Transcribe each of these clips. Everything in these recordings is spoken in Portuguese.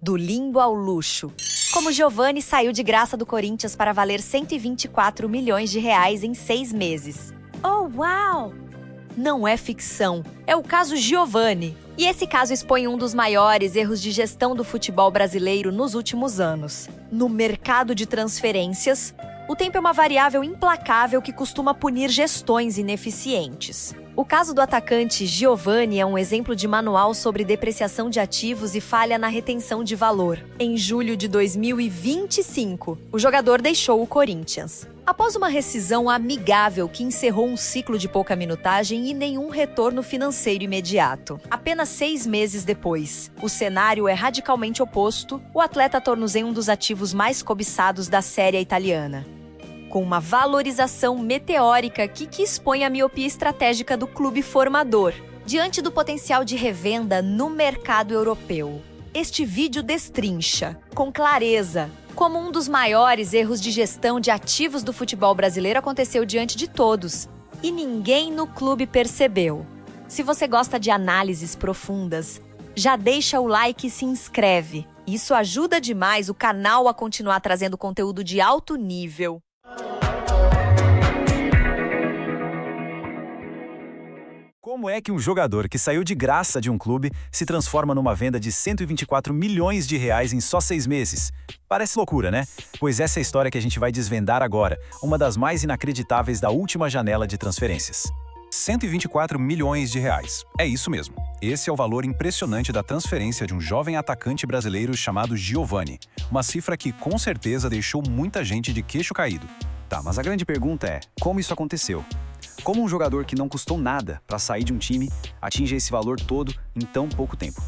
Do limbo ao luxo. Como Giovani saiu de graça do Corinthians para valer 124 milhões de reais em 6 meses. Oh, uau! Não é ficção, é o caso Giovani. E esse caso expõe um dos maiores erros de gestão do futebol brasileiro nos últimos anos. No mercado de transferências, o tempo é uma variável implacável que costuma punir gestões ineficientes. O caso do atacante Giovani é um exemplo de manual sobre depreciação de ativos e falha na retenção de valor. Em julho de 2025, o jogador deixou o Corinthians. Após uma rescisão amigável que encerrou um ciclo de pouca minutagem e nenhum retorno financeiro imediato. Apenas 6 meses depois, o cenário é radicalmente oposto, o atleta tornou-se um dos ativos mais cobiçados da Série A italiana, com uma valorização meteórica que expõe a miopia estratégica do clube formador, diante do potencial de revenda no mercado europeu. Este vídeo destrincha, com clareza, como um dos maiores erros de gestão de ativos do futebol brasileiro aconteceu diante de todos, e ninguém no clube percebeu. Se você gosta de análises profundas, já deixa o like e se inscreve. Isso ajuda demais o canal a continuar trazendo conteúdo de alto nível. Como é que um jogador que saiu de graça de um clube se transforma numa venda de 124 milhões de reais em só 6 meses? Parece loucura, né? Pois essa é a história que a gente vai desvendar agora, uma das mais inacreditáveis da última janela de transferências. 124 milhões de reais. É isso mesmo. Esse é o valor impressionante da transferência de um jovem atacante brasileiro chamado Giovani. Uma cifra que com certeza deixou muita gente de queixo caído. Tá, mas a grande pergunta é, como isso aconteceu? Como um jogador que não custou nada para sair de um time atinge esse valor todo em tão pouco tempo?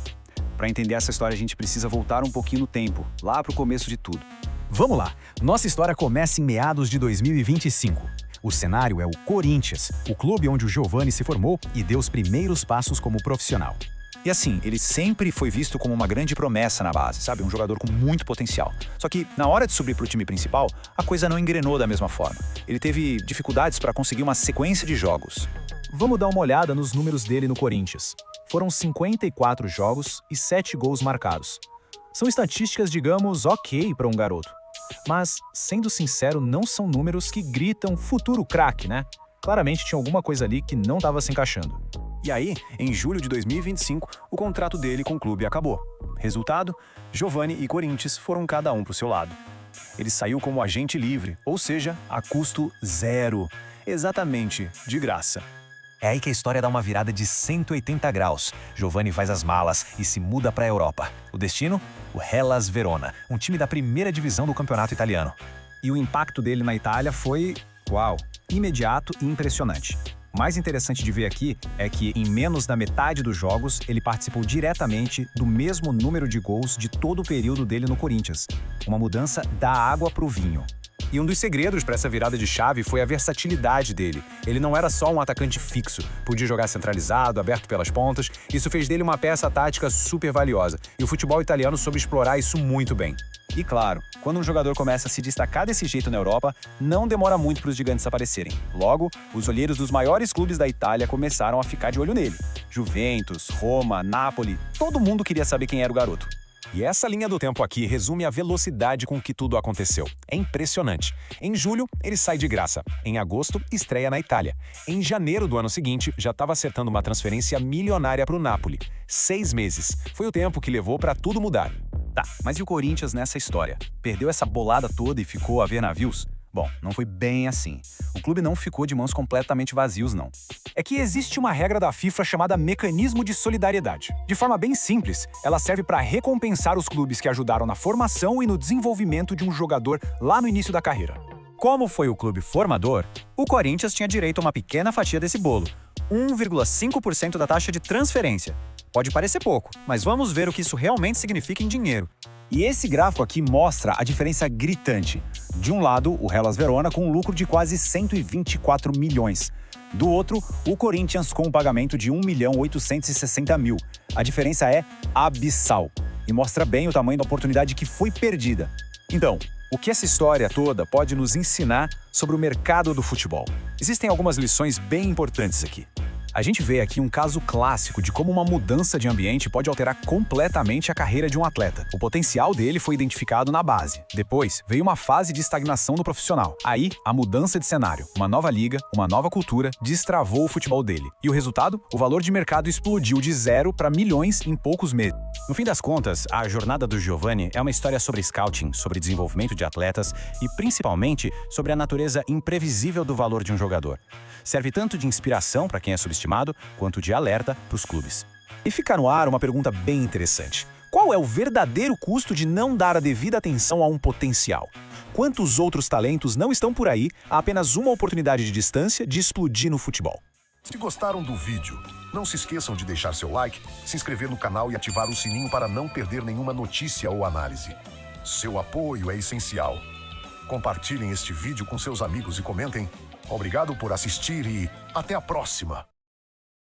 Para entender essa história, a gente precisa voltar um pouquinho no tempo, lá para o começo de tudo. Vamos lá! Nossa história começa em meados de 2025. O cenário é o Corinthians, o clube onde o Giovani se formou e deu os primeiros passos como profissional. E assim, ele sempre foi visto como uma grande promessa na base, sabe? Um jogador com muito potencial. Só que, na hora de subir para o time principal, a coisa não engrenou da mesma forma. Ele teve dificuldades para conseguir uma sequência de jogos. Vamos dar uma olhada nos números dele no Corinthians. Foram 54 jogos e 7 gols marcados. São estatísticas, digamos, ok para um garoto. Mas, sendo sincero, não são números que gritam futuro craque, né? Claramente tinha alguma coisa ali que não estava se encaixando. E aí, em julho de 2025, o contrato dele com o clube acabou. Resultado, Giovani e Corinthians foram cada um para o seu lado. Ele saiu como agente livre, ou seja, a custo zero. Exatamente, de graça. É aí que a história dá uma virada de 180 graus. Giovani faz as malas e se muda para a Europa. O destino? O Hellas Verona, um time da primeira divisão do campeonato italiano. E o impacto dele na Itália foi, uau, imediato e impressionante. O mais interessante de ver aqui é que, em menos da metade dos jogos, ele participou diretamente do mesmo número de gols de todo o período dele no Corinthians. Uma mudança da água para o vinho. E um dos segredos para essa virada de chave foi a versatilidade dele. Ele não era só um atacante fixo, podia jogar centralizado, aberto pelas pontas. Isso fez dele uma peça tática super valiosa. E o futebol italiano soube explorar isso muito bem. E claro, quando um jogador começa a se destacar desse jeito na Europa, não demora muito para os gigantes aparecerem. Logo, os olheiros dos maiores clubes da Itália começaram a ficar de olho nele. Juventus, Roma, Napoli, todo mundo queria saber quem era o garoto. E essa linha do tempo aqui resume a velocidade com que tudo aconteceu. É impressionante. Em julho, ele sai de graça. Em agosto, estreia na Itália. Em janeiro do ano seguinte, já estava acertando uma transferência milionária para o Napoli. 6 meses. Foi o tempo que levou para tudo mudar. Tá, mas e o Corinthians nessa história? Perdeu essa bolada toda e ficou a ver navios? Bom, não foi bem assim. O clube não ficou de mãos completamente vazios, não. É que existe uma regra da FIFA chamada Mecanismo de Solidariedade. De forma bem simples, ela serve para recompensar os clubes que ajudaram na formação e no desenvolvimento de um jogador lá no início da carreira. Como foi o clube formador, o Corinthians tinha direito a uma pequena fatia desse bolo, 1,5% da taxa de transferência. Pode parecer pouco, mas vamos ver o que isso realmente significa em dinheiro. E esse gráfico aqui mostra a diferença gritante. De um lado, o Hellas Verona com um lucro de quase 124 milhões. Do outro, o Corinthians com um pagamento de 1.860.000. A diferença é abissal e mostra bem o tamanho da oportunidade que foi perdida. Então, o que essa história toda pode nos ensinar sobre o mercado do futebol? Existem algumas lições bem importantes aqui. A gente vê aqui um caso clássico de como uma mudança de ambiente pode alterar completamente a carreira de um atleta. O potencial dele foi identificado na base. Depois, veio uma fase de estagnação no profissional. Aí, a mudança de cenário, uma nova liga, uma nova cultura, destravou o futebol dele. E o resultado? O valor de mercado explodiu de 0 para milhões em poucos meses. No fim das contas, a jornada do Giovani é uma história sobre scouting, sobre desenvolvimento de atletas e, principalmente, sobre a natureza imprevisível do valor de um jogador. Serve tanto de inspiração para quem é subestimado, quanto de alerta para os clubes. E fica no ar uma pergunta bem interessante. Qual é o verdadeiro custo de não dar a devida atenção a um potencial? Quantos outros talentos não estão por aí a apenas uma oportunidade de distância de explodir no futebol? Se gostaram do vídeo, não se esqueçam de deixar seu like, se inscrever no canal e ativar o sininho para não perder nenhuma notícia ou análise. Seu apoio é essencial. Compartilhem este vídeo com seus amigos e comentem. Obrigado por assistir e até a próxima!